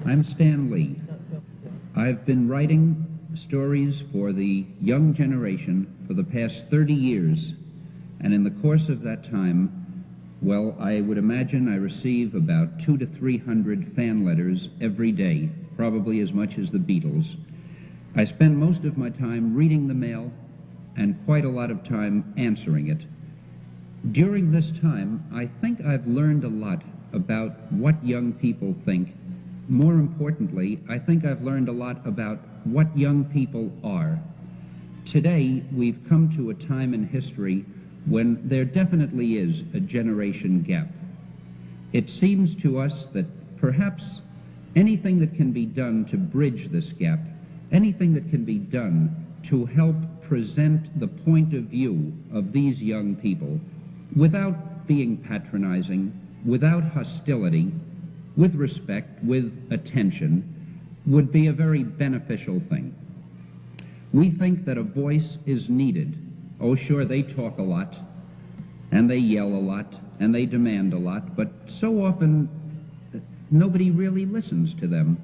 I'm Stan Lee. I've been writing stories for the young generation for the past 30 years, and in the course of that time, well, I would imagine I receive about 200 to 300 fan letters every day, probably as much as the Beatles. I spend most of my time reading the mail and quite a lot of time answering it. During this time, I think I've learned a lot about what young people think. More importantly, I think I've learned a lot about what young people are. Today, we've come to a time in history when there definitely is a generation gap. It seems to us that perhaps anything that can be done to bridge this gap, anything that can be done to help present the point of view of these young people without being patronizing, without hostility, with respect, with attention, would be a very beneficial thing. We think that a voice is needed. Oh, sure, they talk a lot, and they yell a lot, and they demand a lot, but so often nobody really listens to them.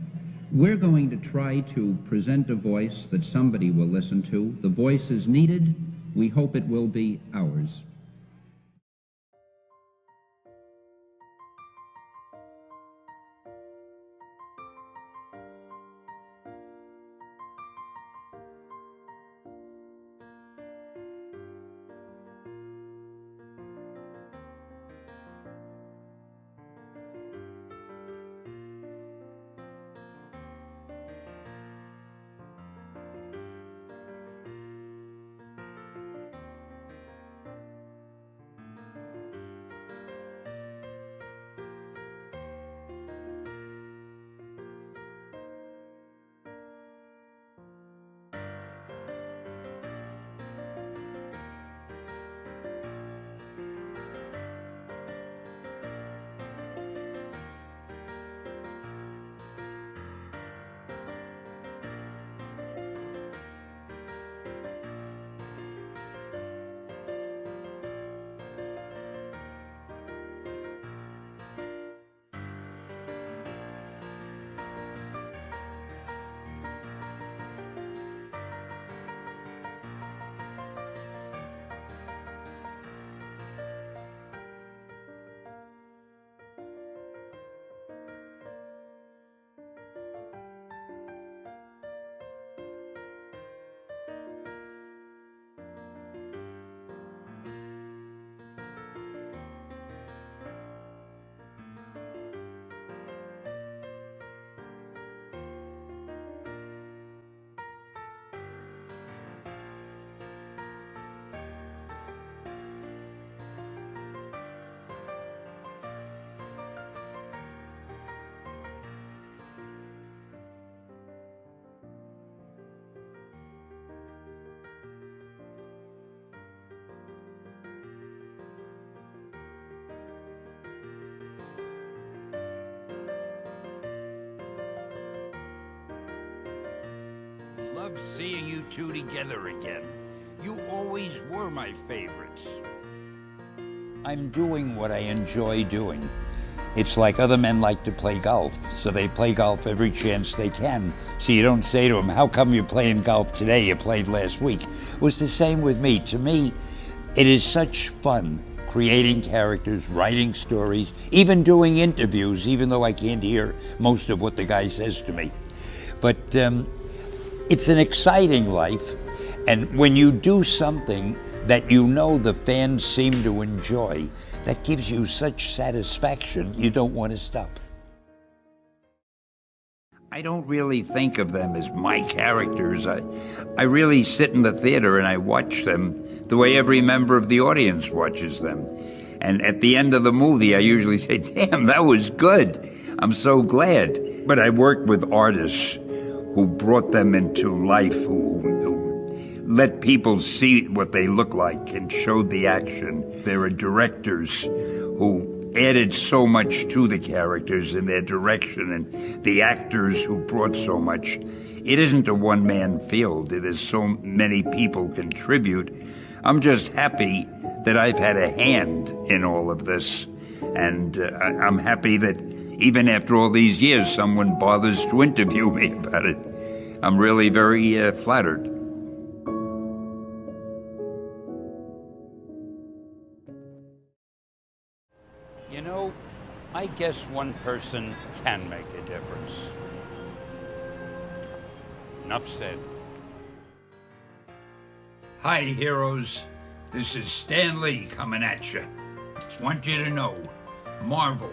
We're going to try to present a voice that somebody will listen to. The voice is needed. We hope it will be ours. Love seeing you two together again. You always were my favorites. I'm doing what I enjoy doing. It's like other men like to play golf, so they play golf every chance they can. So you don't say to them, how come you're playing golf today? You played last week. It was the same with me. To me, it is such fun creating characters, writing stories, even doing interviews, even though I can't hear most of what the guy says to me. But it's an exciting life, and when you do something that you know the fans seem to enjoy, that gives you such satisfaction, you don't want to stop. I don't really think of them as my characters. I really sit in the theater and I watch them the way every member of the audience watches them. And at the end of the movie, I usually say, damn, that was good. I'm so glad. But I worked with artists who brought them into life, who let people see what they look like and showed the action. There are directors who added so much to the characters in their direction, and the actors who brought so much. It isn't a one-man field. There's so many people contribute. I'm just happy that I've had a hand in all of this, and I'm happy that even after all these years, someone bothers to interview me about it. I'm really very flattered. You know, I guess one person can make a difference. Enough said. Hi, heroes. This is Stan Lee coming at you. Want you to know, Marvel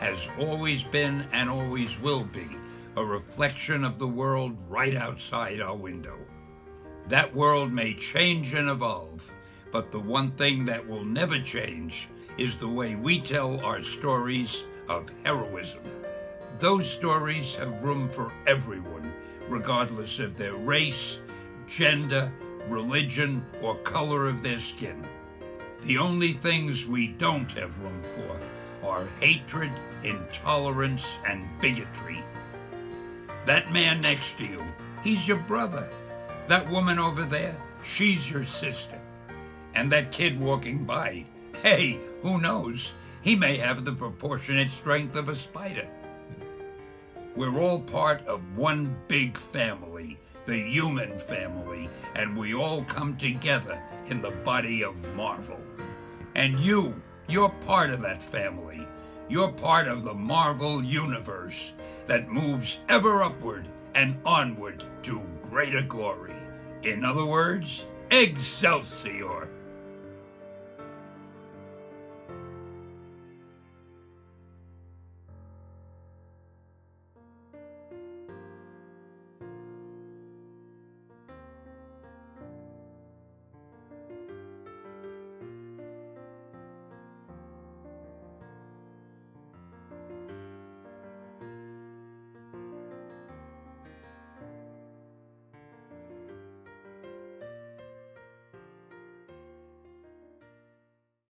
has always been and always will be a reflection of the world right outside our window. That world may change and evolve, but the one thing that will never change is the way we tell our stories of heroism. Those stories have room for everyone, regardless of their race, gender, religion, or color of their skin. The only things we don't have room for are hatred, intolerance, and bigotry. That man next to you, he's your brother. That woman over there, she's your sister. And that kid walking by, hey, who knows? He may have the proportionate strength of a spider. We're all part of one big family, the human family, and we all come together in the body of Marvel. And you're part of that family. You're part of the Marvel universe that moves ever upward and onward to greater glory. In other words, Excelsior!